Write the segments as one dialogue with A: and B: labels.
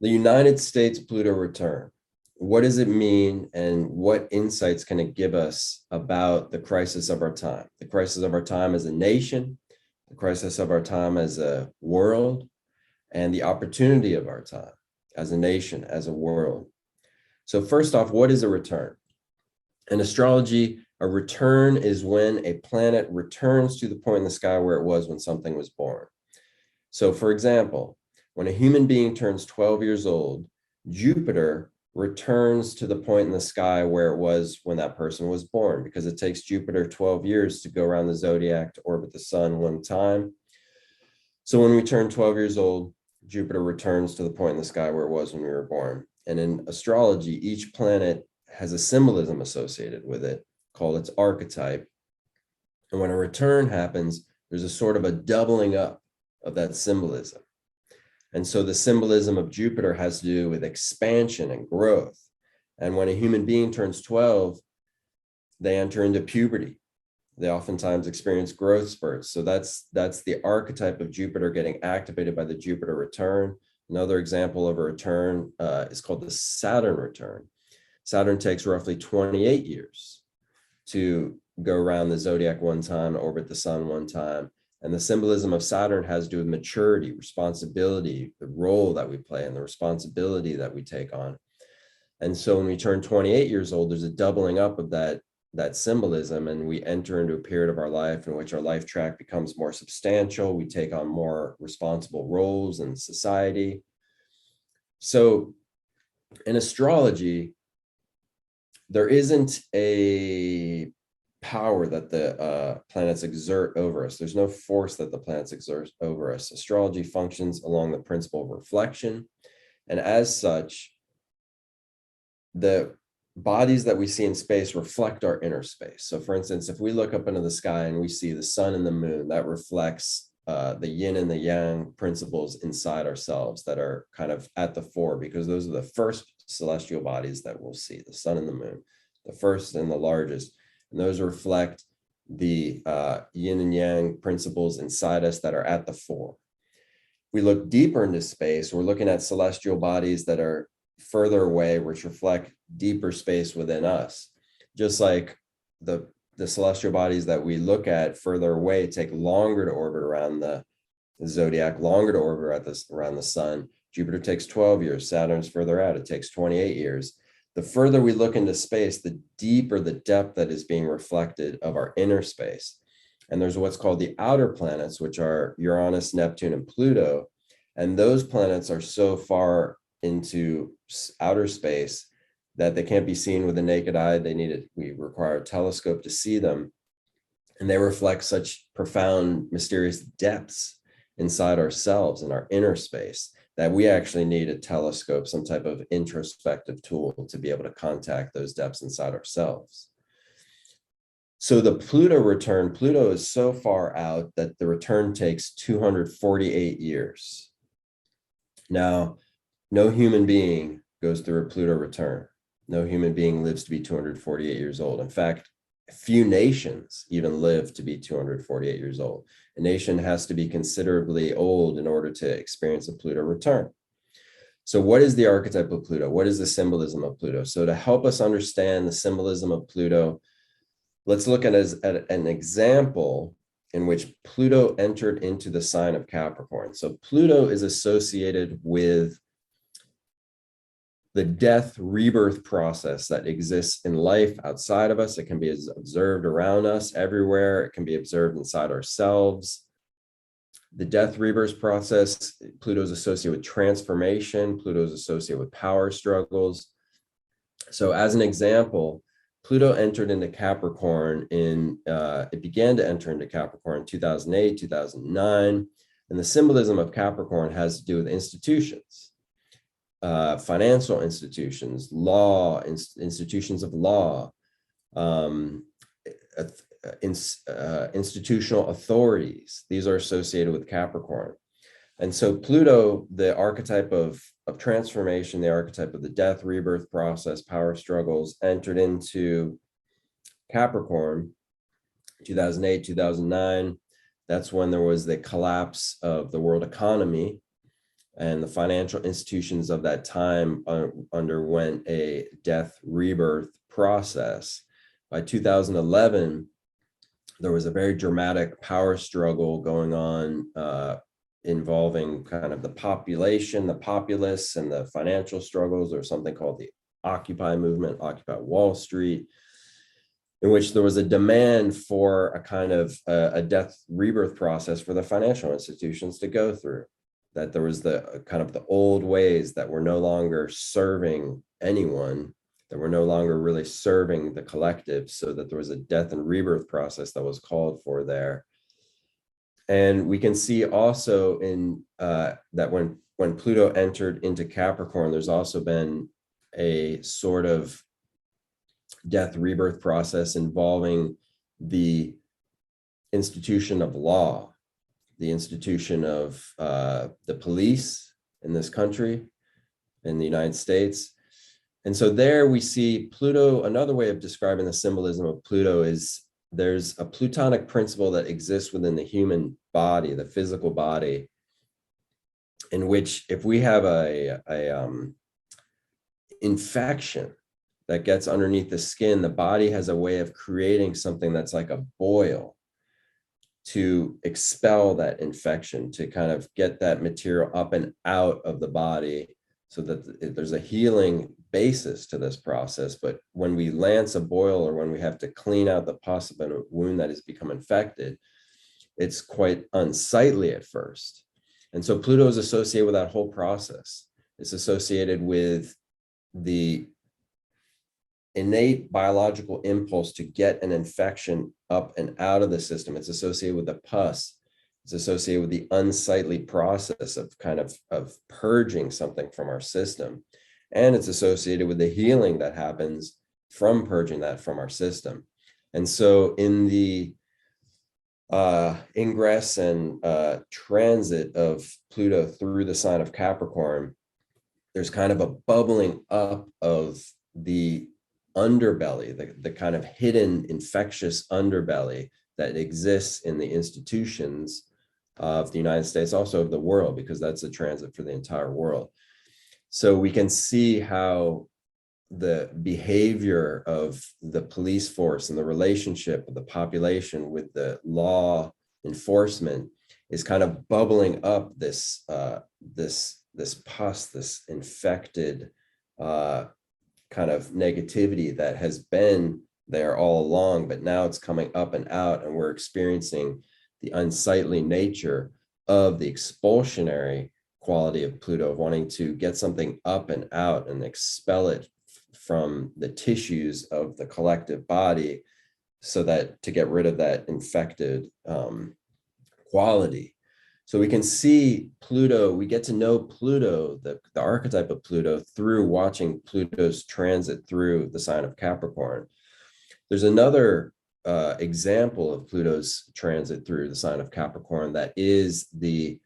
A: The United States Pluto Return. What does it mean, and what insights can it give us about the crisis of our time? The crisis of our time as a nation, the crisis of our time as a world, and the opportunity of our time as a nation, as a world. So first off, what is a return? In astrology, a return is when a planet returns to the point in the sky where it was when something was born. So for example, when a human being turns 12 years old, Jupiter returns to the point in the sky where it was when that person was born, because it takes Jupiter 12 years to go around the zodiac to orbit the sun one time. So when we turn 12 years old, Jupiter returns to the point in the sky where it was when we were born. And in astrology, each planet has a symbolism associated with it called its archetype. And when a return happens, there's a sort of a doubling up of that symbolism. And so the symbolism of Jupiter has to do with expansion and growth. And when a human being turns 12, they enter into puberty. They oftentimes experience growth spurts. So that's the archetype of Jupiter getting activated by the Jupiter return. Another example of a return is called the Saturn return. Saturn takes roughly 28 years to go around the zodiac one time, orbit the sun one time. And the symbolism of Saturn has to do with maturity, responsibility, the role that we play, and the responsibility that we take on. And so when we turn 28 years old, there's a doubling up of that symbolism, and we enter into a period of our life in which our life track becomes more substantial. We take on more responsible roles in society. So in astrology, there isn't a power that the planets exert over us. There's no force that the planets exert over us. Astrology functions along the principle of reflection. And as such, the bodies that we see in space reflect our inner space. So for instance, if we look up into the sky and we see the sun and the moon, that reflects the yin and the yang principles inside ourselves that are kind of at the fore, because those are the first celestial bodies that we'll see, the sun and the moon, the first and the largest. And those reflect the yin and yang principles inside us that are at the fore. We look deeper into space, we're looking at celestial bodies that are further away, which reflect deeper space within us. Just like the celestial bodies that we look at further away take longer to orbit around the zodiac, longer to orbit around the sun. Jupiter takes 12 years, Saturn's further out, it takes 28 years. The further we look into space, the deeper the depth that is being reflected of our inner space. And there's what's called the outer planets, which are Uranus, Neptune, and Pluto. And those planets are so far into outer space that they can't be seen with the naked eye. We require a telescope to see them. And they reflect such profound, mysterious depths inside ourselves in our inner space that we actually need a telescope, some type of introspective tool to be able to contact those depths inside ourselves. So the Pluto return, Pluto is so far out that the return takes 248 years. Now, no human being goes through a Pluto return. No human being lives to be 248 years old. In fact, few nations even live to be 248 years old. A nation has to be considerably old in order to experience a Pluto return. So what is the archetype of Pluto? What is the symbolism of Pluto? So to help us understand the symbolism of Pluto, let's look at an example in which Pluto entered into the sign of Capricorn. So Pluto is associated with the death rebirth process that exists in life outside of us. It can be observed around us everywhere. It can be observed inside ourselves. The death rebirth process, Pluto is associated with transformation. Pluto is associated with power struggles. So as an example, Pluto entered into Capricorn it began to enter into Capricorn in 2008, 2009. And the symbolism of Capricorn has to do with institutions. Financial institutions, institutions of law, institutional authorities. These are associated with Capricorn. And so Pluto, the archetype of transformation, the archetype of the death, rebirth process, power struggles, entered into Capricorn 2008, 2009. That's when there was the collapse of the world economy. and the financial institutions of that time underwent a death rebirth process. By 2011, there was a very dramatic power struggle going on involving kind of the population, the populace, and the financial struggles, or something called the Occupy movement, Occupy Wall Street, in which there was a demand for a kind of a death rebirth process for the financial institutions to go through. That there was the kind of the old ways that were no longer serving anyone, that were no longer really serving the collective, so that there was a death and rebirth process that was called for there. And we can see also in that when Pluto entered into Capricorn, there's also been a sort of death rebirth process involving the institution of law, the institution of the police in this country, in the United States. And so there we see Pluto. Another way of describing the symbolism of Pluto is there's a Plutonic principle that exists within the human body, the physical body, in which if we have a infection that gets underneath the skin, the body has a way of creating something that's like a boil to expel that infection, to kind of get that material up and out of the body, so that there's a healing basis to this process. But when we lance a boil, or when we have to clean out the pus of a wound that has become infected, it's quite unsightly at first. And so Pluto is associated with that whole process. It's associated with the innate biological impulse to get an infection up and out of the system. It's associated with the pus. It's associated with the unsightly process of kind of purging something from our system. And it's associated with the healing that happens from purging that from our system. And so in the ingress and transit of Pluto through the sign of Capricorn, there's kind of a bubbling up of the underbelly, the kind of hidden infectious underbelly that exists in the institutions of the United States, also of the world, because that's a transit for the entire world. So we can see how the behavior of the police force and the relationship of the population with the law enforcement is kind of bubbling up this pus, this infected kind of negativity that has been there all along, but now it's coming up and out, and we're experiencing the unsightly nature of the expulsionary quality of Pluto, of wanting to get something up and out and expel it from the tissues of the collective body, so that to get rid of that infected quality. So we can see Pluto, we get to know Pluto, the archetype of Pluto, through watching Pluto's transit through the sign of Capricorn. There's another example of Pluto's transit through the sign of Capricorn, that is the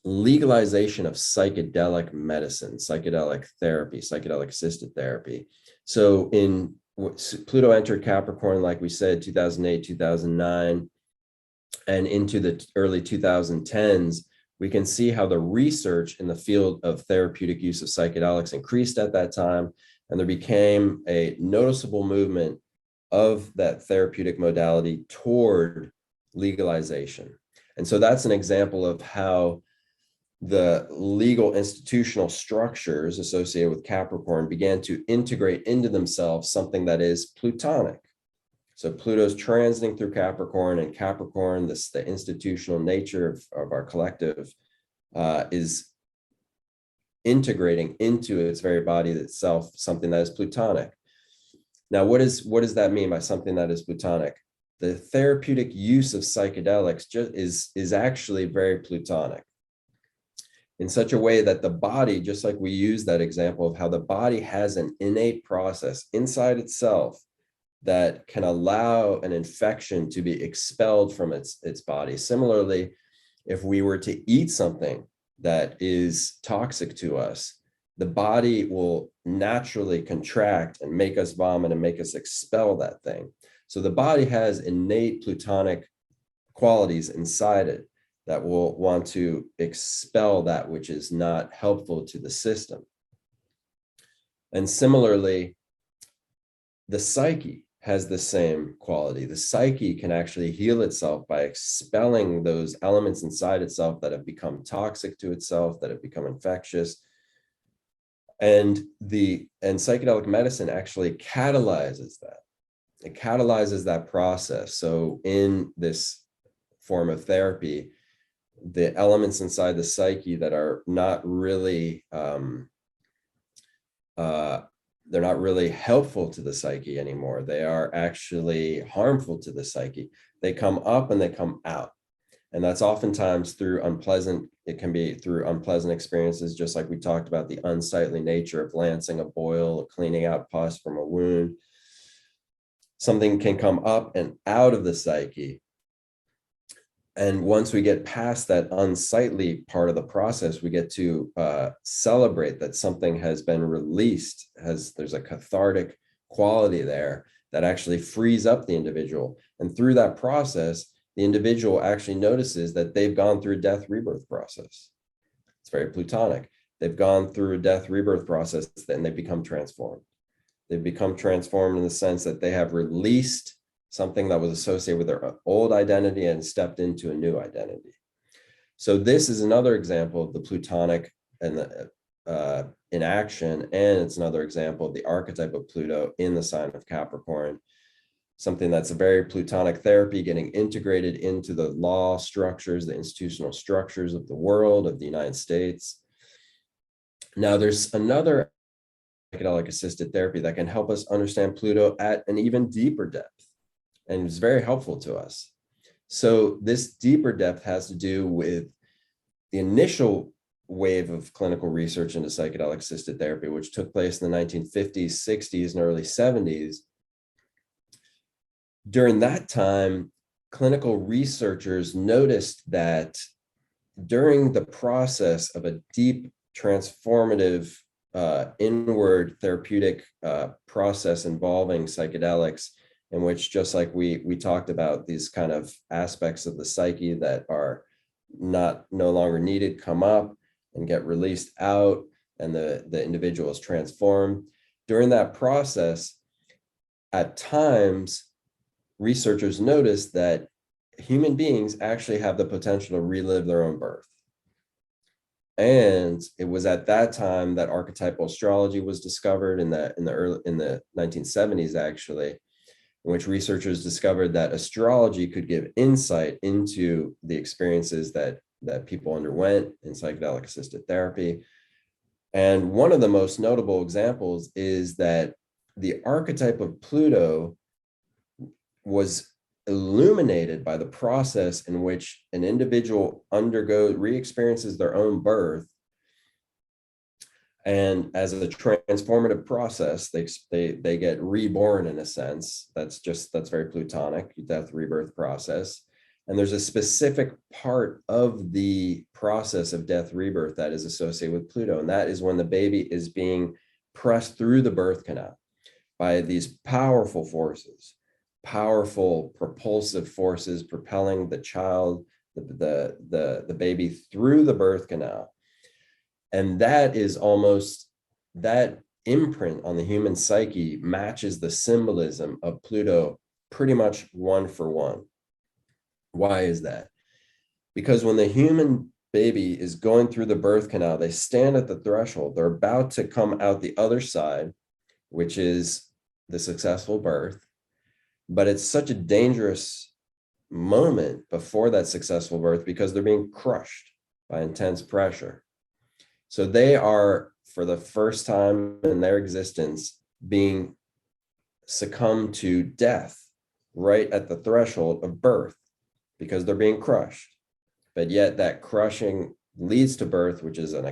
A: legalization of psychedelic medicine, psychedelic therapy, psychedelic assisted therapy. So in Pluto entered Capricorn, like we said, 2008, 2009, and into the early 2010s, we can see how the research in the field of therapeutic use of psychedelics increased at that time, and there became a noticeable movement of that therapeutic modality toward legalization. And so that's an example of how the legal institutional structures associated with Capricorn began to integrate into themselves something that is Plutonic. So Pluto's transiting through Capricorn, and Capricorn, the institutional nature of our collective, is integrating into its very body itself something that is Plutonic. Now, what does that mean by something that is Plutonic? The therapeutic use of psychedelics is actually very Plutonic, in such a way that the body, just like we use that example of how the body has an innate process inside itself that can allow an infection to be expelled from its body. Similarly, if we were to eat something that is toxic to us, the body will naturally contract and make us vomit and make us expel that thing. So the body has innate Plutonic qualities inside it that will want to expel that which is not helpful to the system. And similarly, the psyche has the same quality. The psyche can actually heal itself by expelling those elements inside itself that have become toxic to itself, that have become infectious. And psychedelic medicine actually catalyzes that. It catalyzes that process. So in this form of therapy, the elements inside the psyche that are not really they're not really helpful to the psyche anymore. They are actually harmful to the psyche. They come up and they come out. And that's oftentimes through it can be through unpleasant experiences, just like we talked about the unsightly nature of lancing a boil, cleaning out pus from a wound. Something can come up and out of the psyche. And once we get past that unsightly part of the process, we get to celebrate that something has been released. There's a cathartic quality there that actually frees up the individual. And through that process, the individual actually notices that they've gone through a death rebirth process. It's very Plutonic. They've gone through a death rebirth process, and they become transformed. They've become transformed in the sense that they have released something that was associated with their old identity and stepped into a new identity. So this is another example of the Plutonic and in action, and it's another example of the archetype of Pluto in the sign of Capricorn, something that's a very Plutonic therapy getting integrated into the law structures, the institutional structures of the world, of the United States. Now, there's another psychedelic assisted therapy that can help us understand Pluto at an even deeper depth. And it's very helpful to us. So this deeper depth has to do with the initial wave of clinical research into psychedelic assisted therapy, which took place in the 1950s, 60s, and early 70s. During that time, clinical researchers noticed that during the process of a deep transformative inward therapeutic process involving psychedelics, in which, just like we talked about, these kind of aspects of the psyche that are no longer needed come up and get released out, and the individual is transformed. During that process, at times, researchers noticed that human beings actually have the potential to relive their own birth. And it was at that time that archetypal astrology was discovered in the 1970s, actually, in which researchers discovered that astrology could give insight into the experiences that people underwent in psychedelic assisted therapy. And one of the most notable examples is that the archetype of Pluto was illuminated by the process in which an individual re-experiences their own birth. And as a transformative process, they get reborn in a sense. That's very Plutonic, death rebirth process. And there's a specific part of the process of death rebirth that is associated with Pluto. And that is when the baby is being pressed through the birth canal by these powerful forces, powerful propulsive forces propelling the child, the baby through the birth canal. And that imprint on the human psyche matches the symbolism of Pluto pretty much one for one. Why is that? Because when the human baby is going through the birth canal, they stand at the threshold. They're about to come out the other side, which is the successful birth. But it's such a dangerous moment before that successful birth because they're being crushed by intense pressure. So they are, for the first time in their existence, being succumbed to death right at the threshold of birth because they're being crushed. But yet that crushing leads to birth, which is an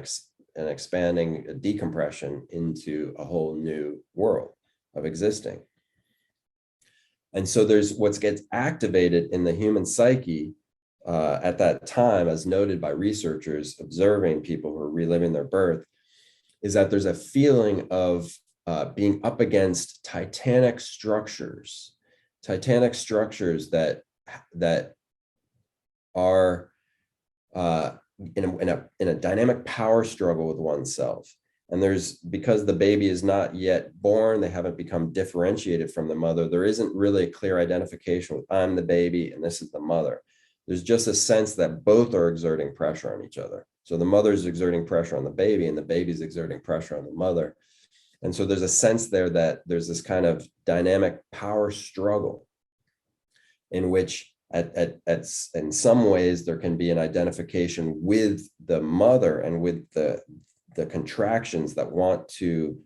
A: expanding decompression into a whole new world of existing. And so there's what gets activated in the human psyche at that time, as noted by researchers observing people who are reliving their birth, is that there's a feeling of being up against titanic structures that are uh, in a dynamic power struggle with oneself. And because the baby is not yet born, they haven't become differentiated from the mother. There isn't really a clear identification with I'm the baby and this is the mother. There's just a sense that both are exerting pressure on each other. So the mother's exerting pressure on the baby and the baby's exerting pressure on the mother. And so there's a sense there that there's this kind of dynamic power struggle in which in some ways there can be an identification with the mother and with the contractions that want to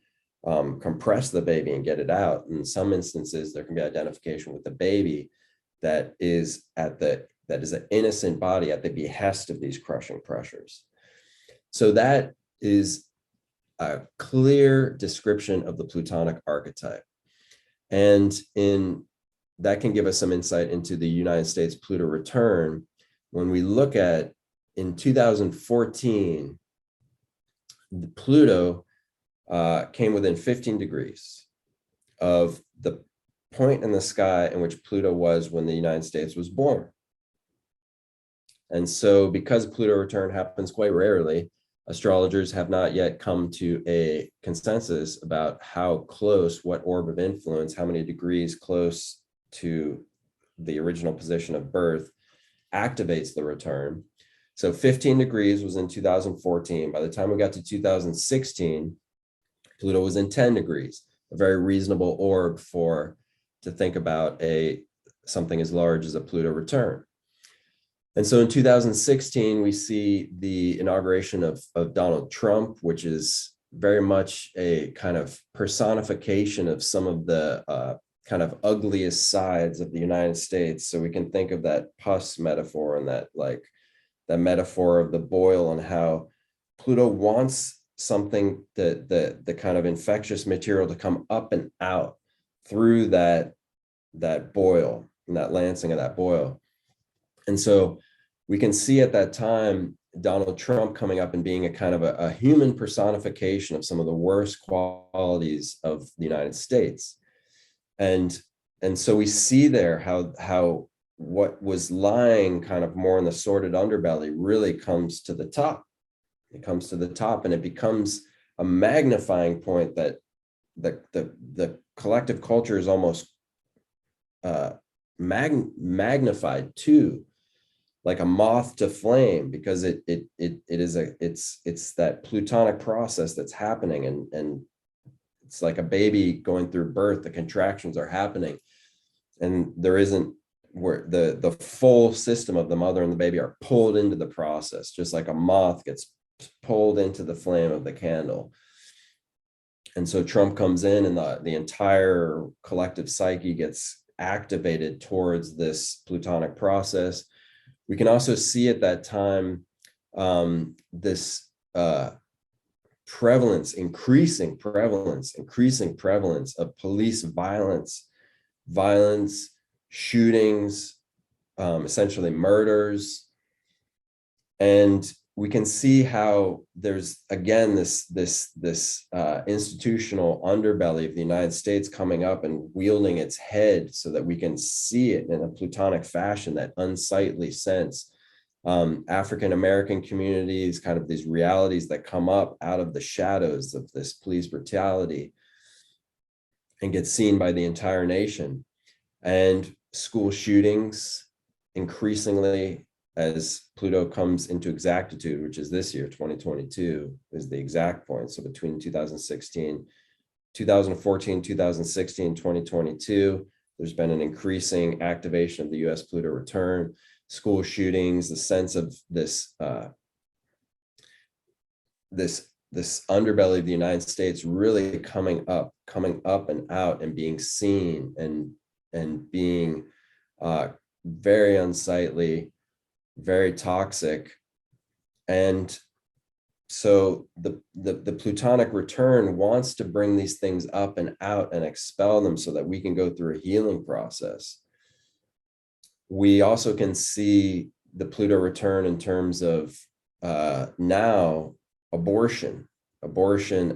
A: compress the baby and get it out. In some instances, there can be identification with the baby that is an innocent body at the behest of these crushing pressures. So that is a clear description of the Plutonic archetype. And that can give us some insight into the United States Pluto return. When we look at in 2014, the Pluto came within 15 degrees of the point in the sky in which Pluto was when the United States was born. And so because Pluto return happens quite rarely, astrologers have not yet come to a consensus about how close, what orb of influence, how many degrees close to the original position of birth activates the return. So 15 degrees was in 2014. By the time we got to 2016, Pluto was in 10 degrees, a very reasonable orb to think about something as large as a Pluto return. And so in 2016, we see the inauguration of Donald Trump, which is very much a kind of personification of some of the kind of ugliest sides of the United States. So we can think of that pus metaphor and that metaphor of the boil and how Pluto wants something, the kind of infectious material to come up and out through that boil and that lancing of that boil. And so we can see at that time Donald Trump coming up and being a kind of a human personification of some of the worst qualities of the United States. And so we see there how what was lying kind of more in the sordid underbelly really comes to the top. It comes to the top and it becomes a magnifying point that the collective culture is almost magnified to, like a moth to flame, because it's that Plutonic process that's happening, and it's like a baby going through birth. The contractions are happening, and there isn't where the full system of the mother and the baby are pulled into the process, just like a moth gets pulled into the flame of the candle. And so Trump comes in, and the entire collective psyche gets activated towards this Plutonic process. We can also see at that time this increasing prevalence of police violence, shootings, essentially murders. And we can see how there's again this institutional underbelly of the United States coming up and wielding its head so that we can see it in a Plutonic fashion, that unsightly sense. African American communities, kind of these realities that come up out of the shadows of this police brutality and get seen by the entire nation. And school shootings increasingly, as Pluto comes into exactitude, which is this year, 2022 is the exact point. So between 2014, 2016, 2022, there's been an increasing activation of the US Pluto return, school shootings, the sense of this underbelly of the United States really coming up and out and being seen and being very unsightly, very toxic. And so the Plutonic return wants to bring these things up and out and expel them so that we can go through a healing process. We also can see the Pluto return in terms of now abortion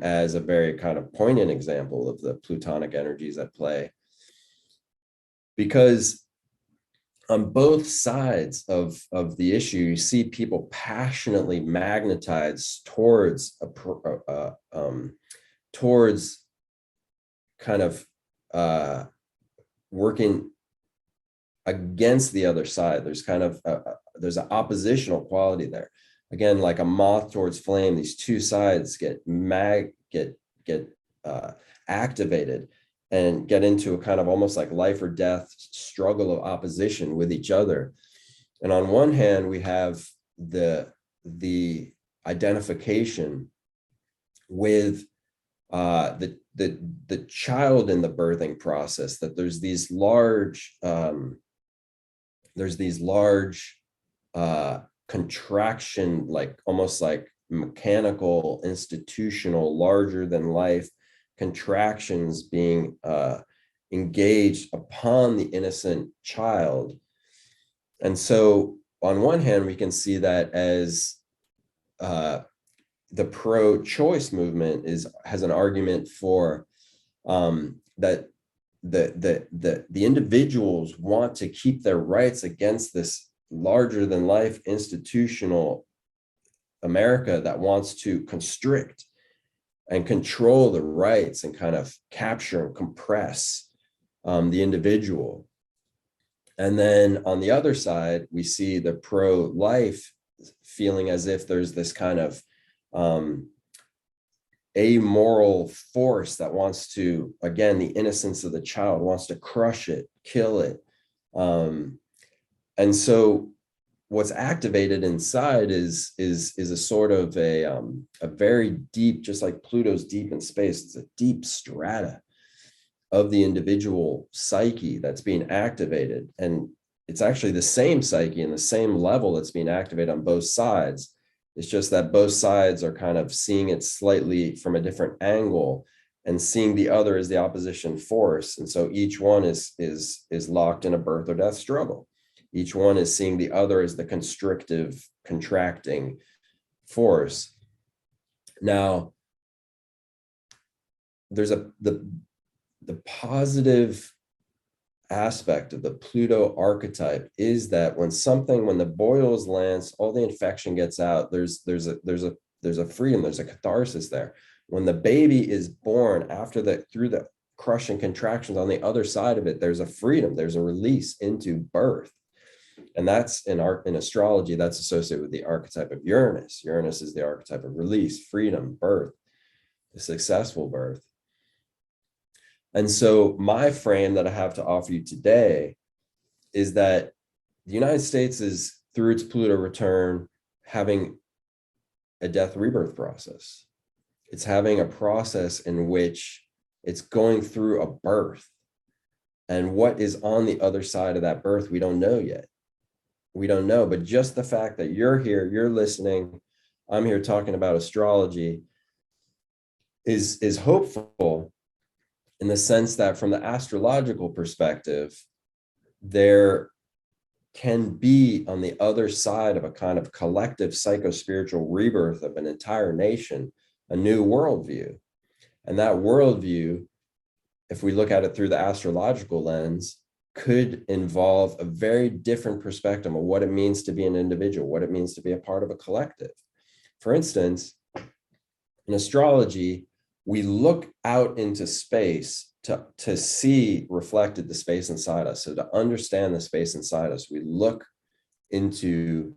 A: as a very kind of poignant example of the Plutonic energies at play. Because on both sides of the issue, you see people passionately magnetized towards towards kind of working against the other side. There's kind of there's an oppositional quality there. Again, like a moth towards flame, these two sides get activated and get into a kind of almost like life or death struggle of opposition with each other. And on one hand, we have the identification with the child in the birthing process, that there's these large contraction, like almost like mechanical, institutional, larger than life contractions being engaged upon the innocent child. And so on one hand, we can see that as the pro-choice movement has an argument for that the individuals want to keep their rights against this larger than life institutional America that wants to constrict and control the rights and kind of capture and compress the individual. And then on the other side, we see the pro-life feeling as if there's this kind of amoral force that wants to, again, the innocence of the child, wants to crush it, kill it. And so what's activated inside is a sort of a very deep, just like Pluto's deep in space, it's a deep strata of the individual psyche that's being activated. And it's actually the same psyche and the same level that's being activated on both sides. It's just that both sides are kind of seeing it slightly from a different angle and seeing the other as the opposition force. And so each one is locked in a birth or death struggle. Each one is seeing the other as the constrictive, contracting force. Now, there's the positive aspect of the Pluto archetype is that when the boils lands, all the infection gets out, there's a freedom, there's a catharsis there. When the baby is born through the crushing contractions on the other side of it, there's a freedom, there's a release into birth. And that's in astrology, that's associated with the archetype of Uranus. Uranus is the archetype of release, freedom, birth, a successful birth. And so my frame that I have to offer you today is that the United States is, through its Pluto return, having a death rebirth process. It's having a process in which it's going through a birth. And what is on the other side of that birth, we don't know yet. We don't know, but just the fact that you're here, you're listening, I'm here talking about astrology is hopeful, in the sense that from the astrological perspective, there can be on the other side of a kind of collective psycho-spiritual rebirth of an entire nation, a new worldview. And that worldview, if we look at it through the astrological lens, could involve a very different perspective of what it means to be an individual, what it means to be a part of a collective. For instance, in astrology, we look out into space to see reflected the space inside us. So to understand the space inside us, we look into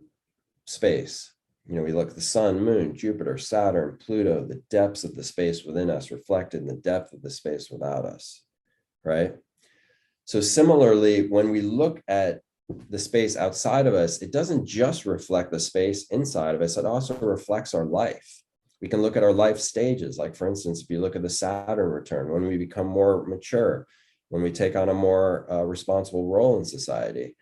A: space. We look at the sun, moon, Jupiter, Saturn, Pluto, the depths of the space within us reflected in the depth of the space without us, right? So similarly, when we look at the space outside of us, it doesn't just reflect the space inside of us, it also reflects our life. We can look at our life stages. Like, for instance, if you look at the Saturn return, when we become more mature, when we take on a more responsible role in society,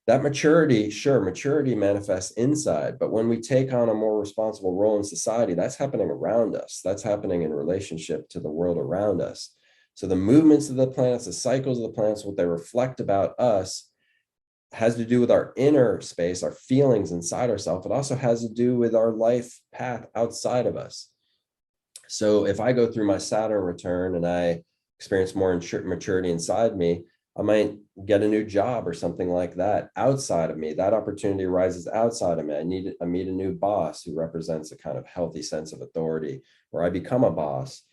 A: that maturity manifests inside. But when we take on a more responsible role in society, that's happening around us. That's happening in relationship to the world around us. So the movements of the planets, the cycles of the planets, what they reflect about us has to do with our inner space, our feelings inside ourselves. It also has to do with our life path outside of us. So if I go through my Saturn return and I experience more maturity inside me, I might get a new job or something like that outside of me. That opportunity arises outside of me. I meet a new boss who represents a kind of healthy sense of authority, or I become a boss.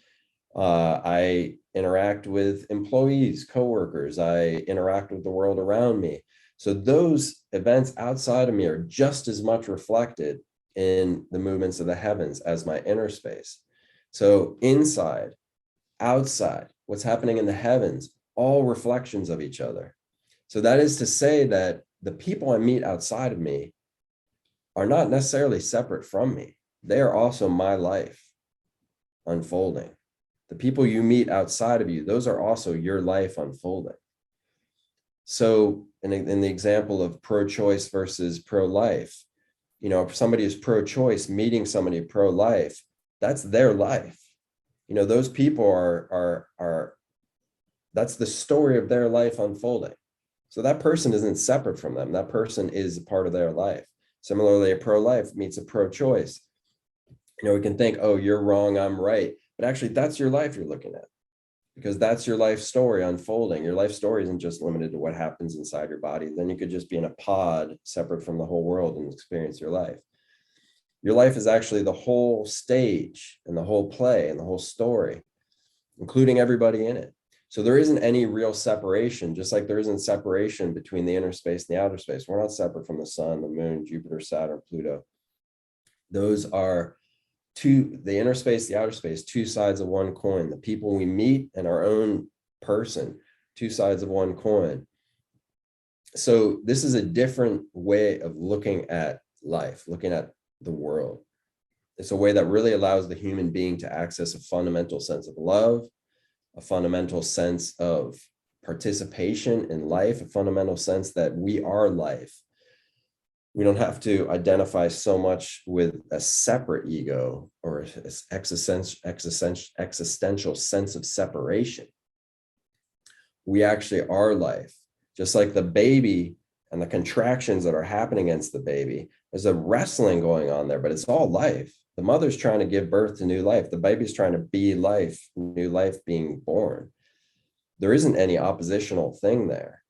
A: I interact with employees, coworkers. I interact with the world around me. So those events outside of me are just as much reflected in the movements of the heavens as my inner space. So inside, outside, what's happening in the heavens, all reflections of each other. So that is to say that the people I meet outside of me are not necessarily separate from me. They are also my life unfolding. The people you meet outside of you, those are also your life unfolding. So in the example of pro-choice versus pro-life, if somebody is pro-choice, meeting somebody pro-life, that's their life. Those people are that's the story of their life unfolding. So that person isn't separate from them. That person is a part of their life. Similarly, a pro-life meets a pro-choice. We can think, oh, you're wrong, I'm right. But actually, that's your life you're looking at, because that's your life story unfolding. Your life story isn't just limited to what happens inside your body. Then you could just be in a pod separate from the whole world and experience your life. Your life is actually the whole stage and the whole play and the whole story, including everybody in it. So there isn't any real separation, just like there isn't separation between the inner space and the outer space. We're not separate from the sun, the moon, Jupiter, Saturn, Pluto. Those are the inner space, the outer space, two sides of one coin. The people we meet and our own person, two sides of one coin. So this is a different way of looking at life, looking at the world. It's a way that really allows the human being to access a fundamental sense of love, a fundamental sense of participation in life, a fundamental sense that we are life. We don't have to identify so much with a separate ego or an existential sense of separation. We actually are life. Just like the baby and the contractions that are happening against the baby, there's a wrestling going on there, but it's all life. The mother's trying to give birth to new life. The baby's trying to be life, new life being born. There isn't any oppositional thing there.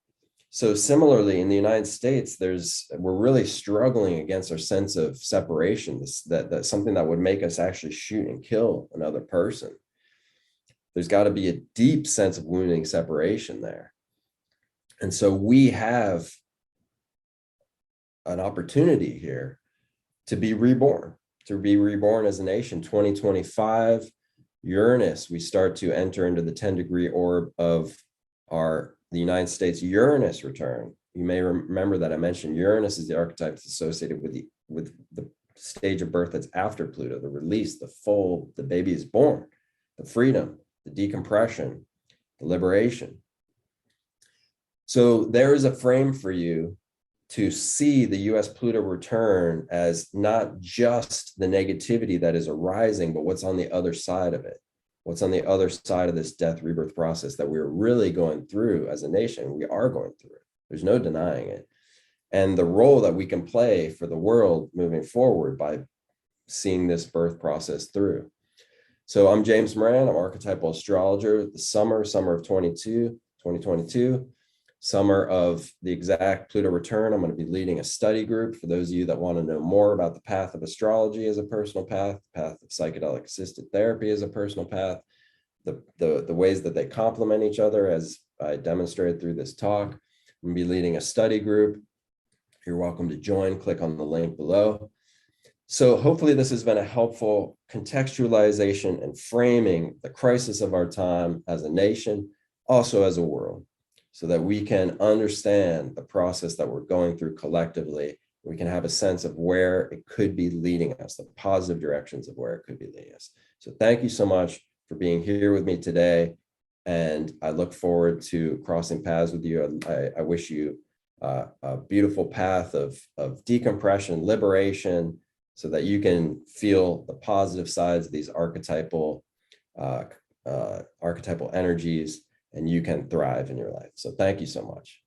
A: So similarly, in the United States, we're really struggling against our sense of separation, that's something that would make us actually shoot and kill another person. There's got to be a deep sense of wounding separation there. And so we have an opportunity here to be reborn as a nation. 2025, Uranus, we start to enter into the 10-degree orb of the United States Uranus return. You may remember that I mentioned Uranus is the archetype that's associated with the stage of birth that's after Pluto, the release, the baby is born, the freedom, the decompression, the liberation. So there is a frame for you to see the US Pluto return as not just the negativity that is arising, but what's on the other side of it. What's on the other side of this death rebirth process that we're really going through as a nation. We are going through it. There's no denying it. And the role that we can play for the world moving forward by seeing this birth process through. So I'm James Moran. I'm archetypal astrologer. The summer of 2022, summer of the exact Pluto return, I'm going to be leading a study group for those of you that want to know more about the path of astrology as a personal path, the path of psychedelic assisted therapy as a personal path, the ways that they complement each other as I demonstrated through this talk. I'm going to be leading a study group. You're welcome to join. Click on the link below. So hopefully this has been a helpful contextualization and framing the crisis of our time as a nation, also as a world, so that we can understand the process that we're going through collectively. We can have a sense of where it could be leading us, the positive directions of where it could be leading us. So thank you so much for being here with me today. And I look forward to crossing paths with you. I wish you a beautiful path of decompression, liberation, so that you can feel the positive sides of these archetypal energies, and you can thrive in your life. So thank you so much.